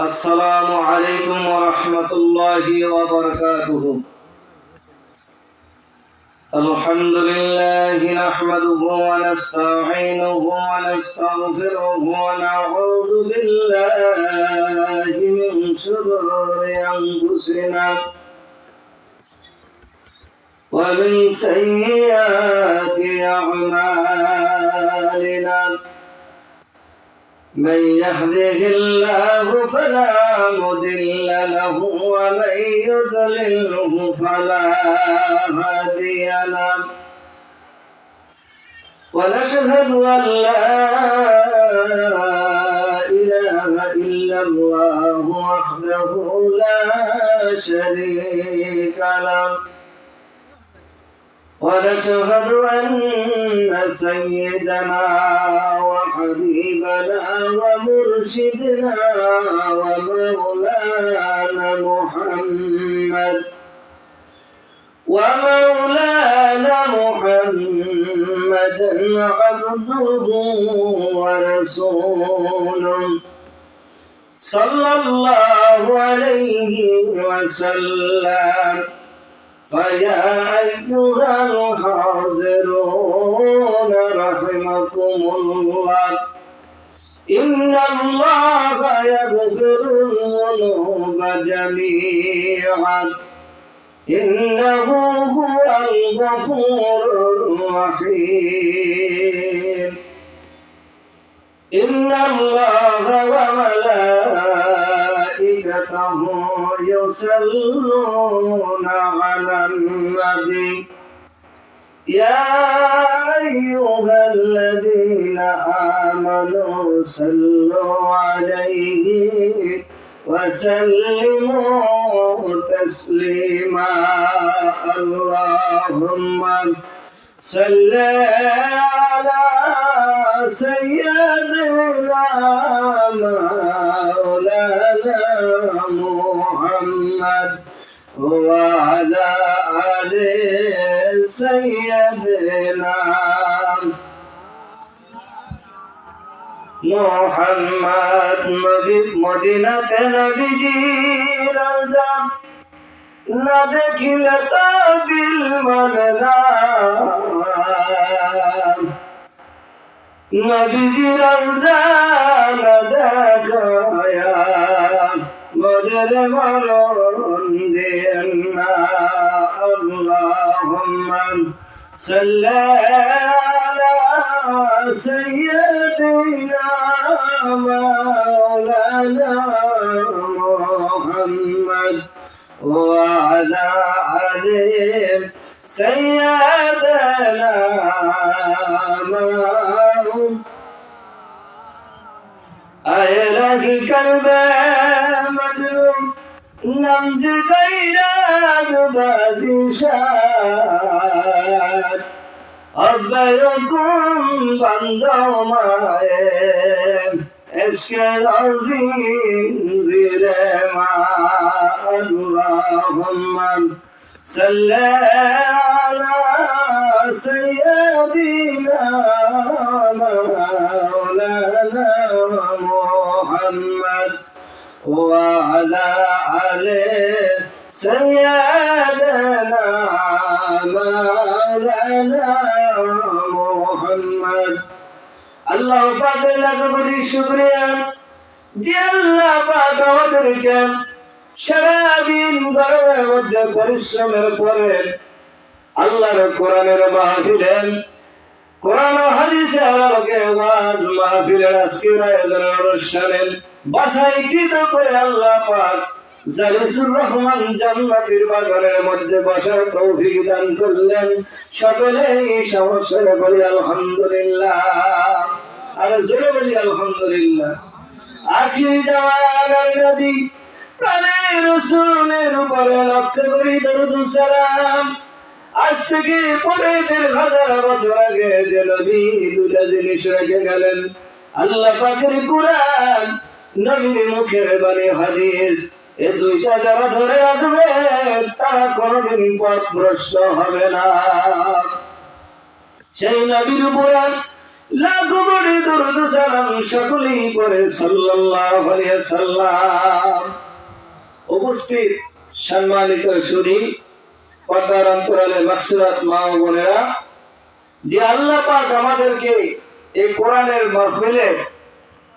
السلام عليكم ورحمة الله وبركاته. الحمد لله نحمده ونستعينه ونستغفره ونعوذ بالله من شرور أنفسنا ومن سيئات أعمالنا. من يهده الله فلا مضل له ومن يضلله فلا هادي له. ونشهد أن لا إله إلا الله وحده لا شريك له. ونشهد أن سيدنا وحبيبنا ومرشدنا ومولانا محمدا عبده ورسوله صلى الله عليه وسلم. فيا أيها الحاضرون رحمكم الله، إن الله يغفر الذنوب جميعا إنه هو الغفور الرحيم. إن الله وملائكته يصلون على النبي يا أيها الذين آمنوا صلوا عليه وسلموا تسليما. اللهم صل على سيدنا مولانا محمد وعلى آل سيدنا محمد. মদিনাতে নবীজির আযাব না দেখিলে তা দিল মানে না। নবীজির আযাব না দেখায়া মোদের মরণ দেন না। আল্লাহুম্মা সাল্লি আলা সাইয়্যিদিনা মাওলানা মুহাম্মদ ওয়া আলা আলি সাইয়্যিদিনা আয়ে রাখি কলবে মজলুম নমজ গায়রাজ বাদিশাত অবরকুম বন্দমায়ে ইশকে আজিম জিরে মা। আল্লাহুম্মা সাল্লি আলা সাইয়্যিদিনা মাওলানা মুহাম্মদ ওয়া আলা আলি সাইয়্যিদিনা মাওলানা মুহাম্মদ। আল্লাহ পাকের লাখ কোটি শুকরিয়া যে আল্লাহ পাক আমাদেরকে সারাদিন গরমের মধ্যে পরিশ্রমের পরে আল্লাহর কোরআনের মাহফিলে কোরআন ও হাদিসের আলোকে ওয়াজ মাহফিলের আজকের আয়োজনের অনুষ্ঠানে বাছাইকৃত করে আল্লাহ পাক জালিসুর রহমান জান্নাতের বাগানের মধ্যে বসার তৌফিক দান করলেন। সকলেই সমস্যায় বলি আলহামদুলিল্লাহ, আর জোরে বলি আলহামদুলিল্লাহ। আখির জামানার নবী প্রাণের রাসূলের উপরে লক্ষ কোটি দরুদ ও সালাম। আজ থেকে 15,000 বছর আগে যে নবী দুটা জিনিস রেখে গেলেন, আল্লাহ পাকের কুরআন, নবীর মুখের বাণী হাদিস, এই দুইটা যারা ধরে রাখবে তারা কোনোদিন পথভ্রষ্ট হবে না। সেই নবীর উপরে লাখো কোটি দরুদ সালাম সকলেই পড়ে সাল্লাল্লাহু আলাইহি সাল্লাম। উপস্থিত সম্মানিত সুধী, পর্দার অন্তরালে মাসুরাত মা ও বোনেরা, যে আল্লাহ পাক আমাদেরকে এই কোরআনের মাহফিলে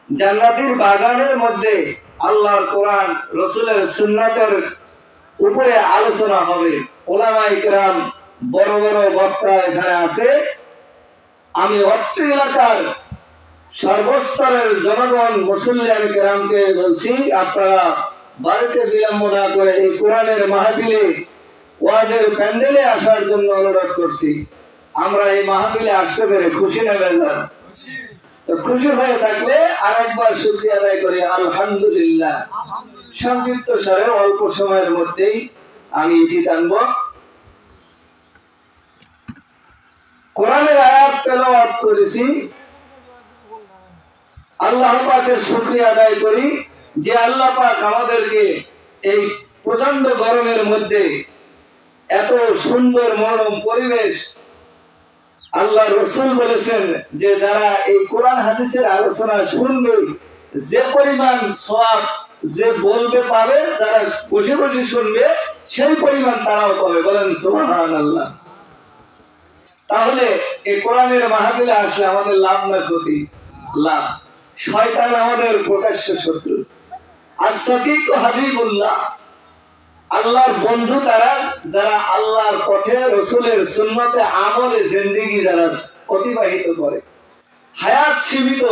জান্নাতের বাগানের মধ্যে আল্লাহর কোরআন রাসূলের সুন্নাতের উপরে আলোচনা হবে, উলামায়ে কেরাম বড় বড় বক্তা এখানে আছে। আমি অত্র এলাকার সর্বস্তরের জনগণ মুসল্লিয়ান কেরামকে বলছি, আপনারা বাড়িতে বিলম্ব না করে এই কোরআনের মাহফিলে ওয়াজের প্যান্ডেলে আসার জন্য অনুরোধ করছি। আমরা এই মাহফিলে আসতে পেরে খুশি না বেজার? তো খুশি হয়ে থাকলে আরেকবার শুকরিয়া আদায় করি আলহামদুলিল্লাহ। সংক্ষিপ্ত স্বরে অল্প সময়ের মধ্যেই আমি ইতি টানবো। কোরআনের আয়াত তেলাওয়াত করেছি, আল্লাহ পাকের শুকরিয়া আদায় করি যে আল্লাহ পাক আমাদেরকে এই প্রচন্ড গরমের মধ্যে এত সুন্দর মনোরম পরিবেশ, আল্লাহ রাসূল বলেছেন যে যারা এই কোরআন হাদিসের আলোচনা শুনবে, যে পরিমাণ সওয়াব যে বলবে পাবে, যারা বসে বসে শুনবে সেই পরিমাণ তারাও পাবে। বলেন সুবহানাল্লাহ। তাহলে এই কোরআনের মাহফিলে আসলে আমাদের লাভ না ক্ষতি? লাভ। শয়তান আমাদের প্রকাশ্য শত্রু, আস-সাকিক হাবিবুল্লাহ, আল্লাহর বন্ধু তারা যারা আল্লাহর পথে রাসূলের সুন্নতে আমলে জিন্দেগি যারা অতিবাহিত করে। হায়াত সীমিত,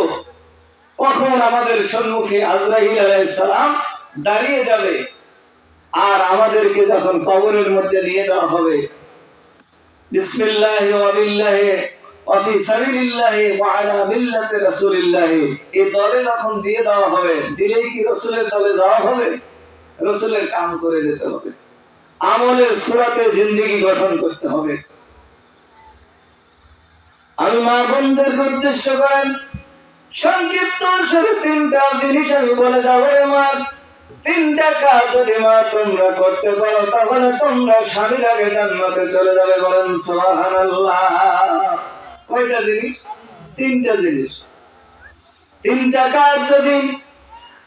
কখন আমাদের সম্মুখে আজরাইল আলাইহিস সালাম দাঁড়িয়ে যাবে আর আমাদেরকে যখন কবরের মধ্যে নিয়ে যাওয়া হবে, বিসমিল্লাহি ওয়া বিল্লাহি ওয়া ফি সাবিলিল্লাহি ওয়া আলা মিল্লাতি রাসূলিল্লাহি, এই দলে যখন দিয়ে দেওয়া হবে, দিলেই কি রাসূলের দলে যাওয়া হবে? রাসূলের কাম করে যেতে হবে, আমলের সূরাতে জিন্দেগি গঠন করতে হবে। আমি মা বোনদের উদ্দেশ্য করেন সংক্ষিপ্ত ছোট তিনটা জিনিস আমি বলে যাবো রে মা। তিনটা কাজ যদি মা তোমরা করতে পারো তাহলে তোমরা স্বামীর আগে জান্নাতে চলে যাবে। বলেন সুবহানাল্লাহ। কয়টা জিনিস? তিনটা জিনিস। তিনটা কাজ যদি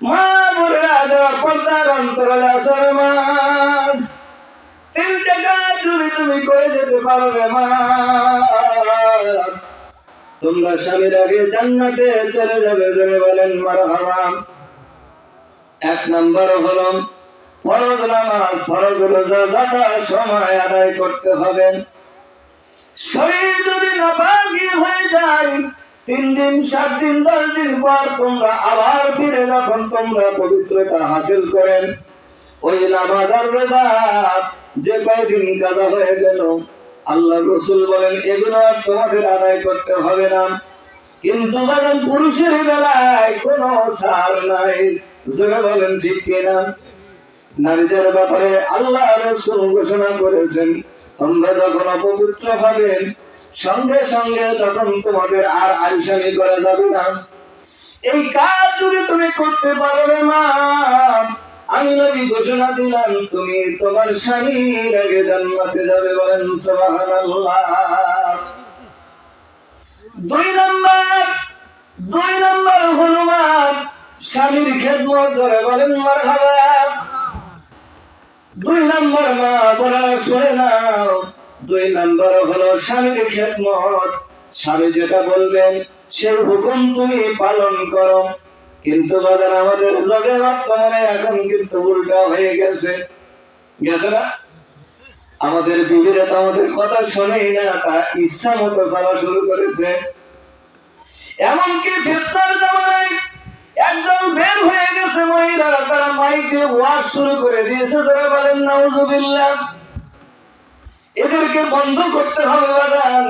মা বোনেরা যারা পর্দার অন্তরালে আছো রে মা, তিনটা কাজ যদি তুমি করে যেতে পারো রে মা, তোমরা স্বামীর আগে জান্নাতে চলে যাবে। জোরে বলেন মারহাবা। এক নম্বর হলো ফরজ নামাজ, ফরজ রোজা যথা সময় আদায় করতে হবে। শরীর যদি নাপাকি হয়ে যায়, 3 দিন 7 দিন 10 দিন পর তোমরা আবার ফিরে যখন তোমরা পবিত্রতা হাসিল করেন, ওই নামাজ আর রোজা যে কয়দিন কাজা হয়ে গেল, আল্লাহ রাসূল বলেন এগুলো তোমাদের আদায় করতে হবে না। কিন্তু বাজান পুরুষের বেলায় কোনো ছাড় নাই। জোরে বলেন ঠিক কিনা? নারীদের ব্যাপারে আল্লাহ রাসূল ঘোষণা করেছেন তোমরা যখন অপবিত্র হবে সঙ্গে সঙ্গে তখন তোমাদের আর আলসামি করা যাবে না। এই কাজ যদি তুমি করতে পারো রে মা, আমি নবী ঘোষণা দিলাম তুমি তোমার স্বামীর আগে জান্নাতে যাবে। বলেন সুবহানাল্লাহ। 2 নাম্বার হলো মা স্বামীর খেদমত। জোরে বলেন মারহাবা। 2 নাম্বার মা বলা শুনে নাও, 2 নাম্বার হলো স্বামীর খেদমত। স্বামী যেটা বলবেন সেই হুকুম তুমি পালন করো। কিন্তু বাজার আমাদের জগৎ বর্তমানে এখন কিন্তু উল্টা হয়ে গেছে, গেছে না? আমাদের বিবিরা তো আমাদের কথা শোনেই না, তার ইচ্ছা মতো চলা শুরু করেছে। এমনকি ফিতনার জামানায় একদল বের হয়ে গেছে মহিলারা, তারা মাইক দিয়ে ওয়াজ শুরু করে দিয়েছে। যারা বলেন নাউজুবিল্লাহ। এদেরকে বন্ধ করতে হবে বাদান।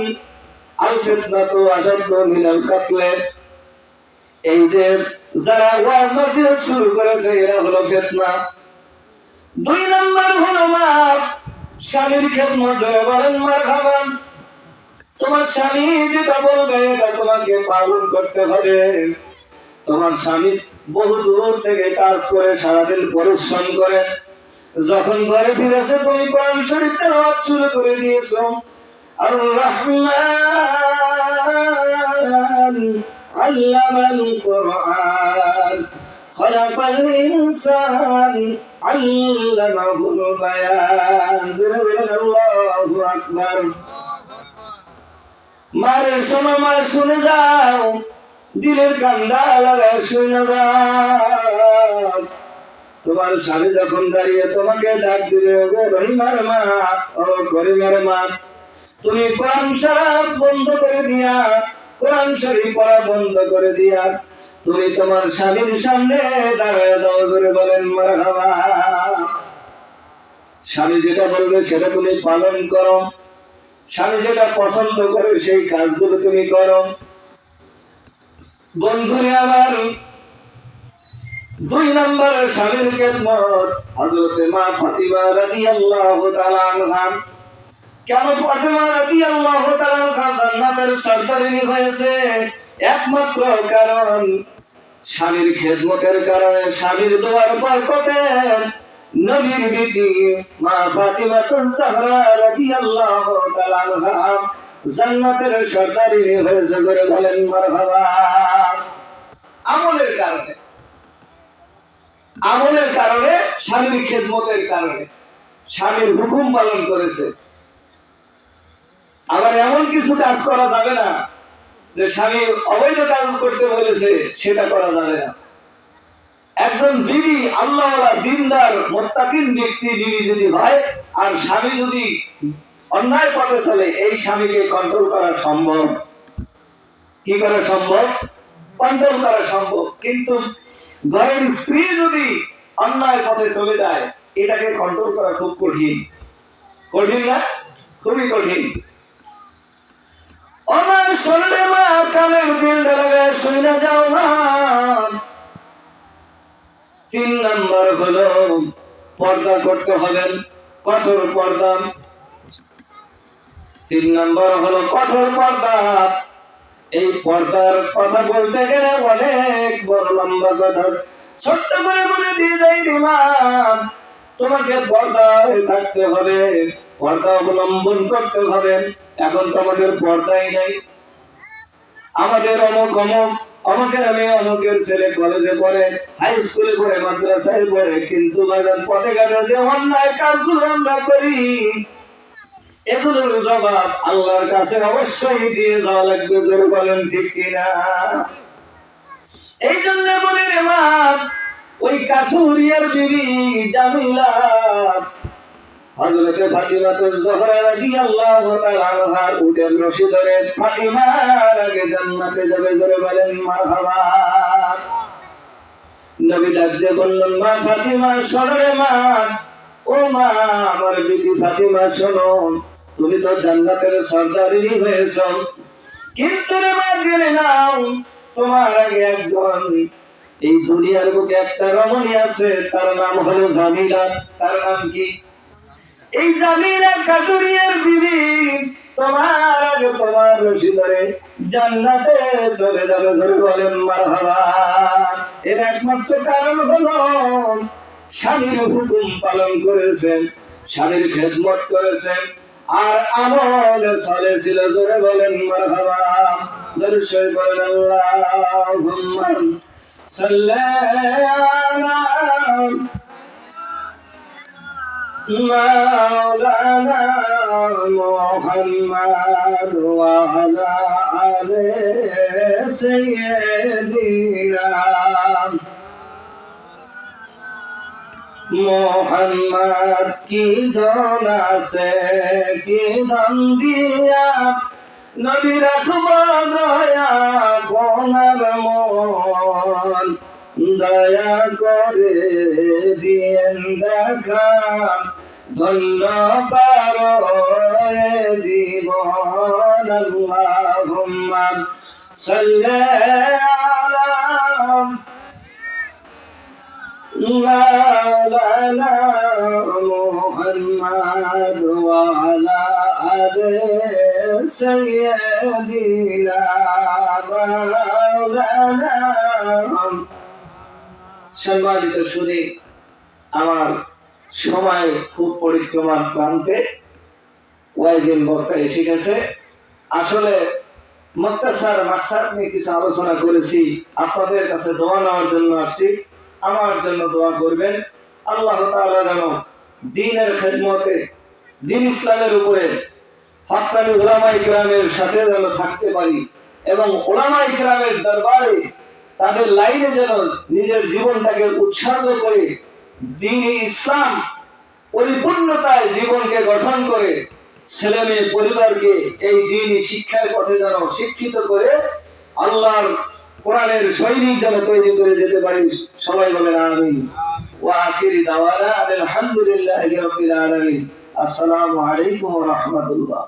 আল ফিতনাতু আশাদ্দু মিনাল কাতলে। এই যে যারা ওয়াজ নসিহত শুরু করেছে এরা হলো ফিতনা। 2 নাম্বার হলো মা স্বামীর খেদমত। জোরে বলেন মারহাবা। তোমার স্বামী যেটা বলবে এটা তোমাকে পালন করতে হবে। তোমার স্বামী বহু দূর থেকে কাজ করে সারাদিন পরিশ্রম করে যখন ঘরে ফিরেছে তুমি কোরআন শরীফ তেলাওয়াত শুরু করে দিয়েছো। আর রহমান علم القرآن خلق الإنسان علمه البيان الله أكبر মারে শোনো মা শুনে যাও দিলের কান্ডা লাগায় শুনে যাও তোমার স্বামী যখন দাঁড়িয়ে তোমাকে ডাক দিবে ওগো রহিমার মা ও করিমের মা তুমি কোরআন শরীফ বন্ধ করে দিয়া কোরআন শরীফ পড়া বন্ধ করে দিয়া তুমি তোমার স্বামীর সামনে দাঁড়ায় দাও জোরে বলেন মারহাবা স্বামী যেটা বলবে সেটা তুমি পালন করো স্বামী যেটা পছন্দ করে সেই কাজগুলো তুমি করো বন্ধুরে আমার 2 নম্বর স্বামীর খেদমত হযরত মা ফাতিমা রাদিয়াল্লাহু তাআলা আনহা কেন ফাতিমা রাদিয়াল্লাহু তাআলা আনহা জান্নাতের সরদারিনী হয়েছে একমাত্র কারণ স্বামীর খেদমতের কারণে স্বামীর দোয়ার বরকতে নবীর বিটি মা ফাতিমা তুজ-জাহরা রাদিয়াল্লাহু তাআলা আনহা জান্নাতের সরদারিনী হয়েছে করে বলেন মারহাবা আমলের কারণে স্বামীর খেদমতের কারণে স্বামীর হুকুম পালন করেছে আবার এমন কিছু কাজ করা যাবে না যে স্বামী অবৈধ কাজ করতে বলেছে সেটা করা যাবে না একজন বিবি আল্লাহওয়ালা দিনদার মুত্তাকিন ব্যক্তি বিবি যদি হয় আর স্বামী যদি অন্যায় পথে চলে এই স্বামীকে কন্ট্রোল করা সম্ভব কি করা সম্ভব কন্ট্রোল করা সম্ভব কিন্তু ঘরের স্ত্রী যদি অন্যায় পথে চলে যায় এটাকে কন্ট্রোল করা খুব কঠিন কঠিন না খুবই কঠিন আমার শুনলে মা কানের দিল লাগায় শুনে যাও না 3 নম্বর হলো পর্দা করতে হবে কঠোর পর্দা 3 নম্বর হলো কঠোর পর্দা এই পর্দার কথা বলতে গেলে অনেক বড় লম্বা কথা ছোট্ট করে বলে দিয়ে যাই ইমাম তোমাকে পর্দায় থাকতে হবে পর্দা অবলম্বন করতে হবে এখন তো আমাদের পর্দাই নাই আমাদের অমুকের মেয়ে অমুকের ছেলে কলেজে পড়ে হাই স্কুলে পড়ে মাদ্রাসায় পড়ে কিন্তু বাজার পথে ঘাটে যে অন্যায় কাজগুলো আমরা করি এগুলোর জবাব আল্লাহর কাছে অবশ্যই দিয়ে যাওয়া লাগবে জোরে বলেন ঠিক কিনা এই জন্য বলি রে মা ওই কাঠুরিয়ার বিবি জামিলা হযরত ফাতিমা তুজ-জাহরা রাদিয়াল্লাহু তাআলা আনহার উটের রশি ধরে ফাতিমার আগে জান্নাতে যাবে জোরে বলেন মারহাবা নবী ডাক দিয়ে বললেন মা ফাতিমা শোনো রে মা ও মা আমার বিটি ফাতিমা শোনো তুমি তো জান্নাতের সরদারিনী হয়েছো কিন্তু রে মা জেনে নাও তোমার আগে একজন এই দুনিয়ার বুকে একটা রমণী আছে তার নাম হলো জামিলা তার নাম কি এই জামিলা কাটুরিয়ার বিবি তোমার আগে তোমার রশি ধরে জান্নাতে চলে যাবে জোরে বলেন মারহাবা এর একমাত্র কারণ হলো স্বামীর হুকুম পালন করেছেন স্বামীর খেদমত করেছেন আর আমল সালে ছিল জোরে বলেন মারহাবা দরুদ বলেন আল্লাহুম্মা সাল্লি আলা মাওলানা মুহাম্মদ ওয়া আলা আলি সাইয়্যিদিনা মোহাম্মদ কি ধন আছে কি ধন দিয়া নবী রাখব দয়া কোনার মন দয়া করে দিয়েন দেখা ধন্য পারো জীবন আল্লাহুম্মা সাল্লি আলা مولانا محمد وعلى آل سيدنا مولانا সম্মানিত সুধী আমার সময় খুব পরিক্রমার প্রান্তে ওয়াইজিন বক্তা এসে গেছে আসলে মুক্তাসার মাকসাদ নিয়ে কিছু আলোচনা করেছি। আপনাদের কাছে দোয়া নেওয়ার জন্য আসছি, আমার জন্য দোয়া করবেন। আল্লাহ তাআলা যেন দ্বীনের খেদমতে, দ্বীন ইসলামের উপরে হক্কানি উলামায়ে কেরামের সাথে যেন থাকতে পারি এবং উলামায়ে কেরামের দরবারে তাদের লাইনে যেন নিজের জীবনটাকে উৎসর্গ করে দ্বীন ইসলাম পরিপূর্ণতায় জীবনকে গঠন করে ছেলে মেয়ে পরিবারকে এই দ্বীনি শিক্ষার পথে যেন শিক্ষিত করে আল্লাহর কোরআনের সৈনিক যেন তৈরি করে যেতে পারি। সবাই বলেন আমিন। ওয়া আখিরি দাওয়ানা আলহামদুলিল্লাহি রাব্বিল আলামিন। আসসালামু আলাইকুম ওয়া রাহমাতুল্লাহ।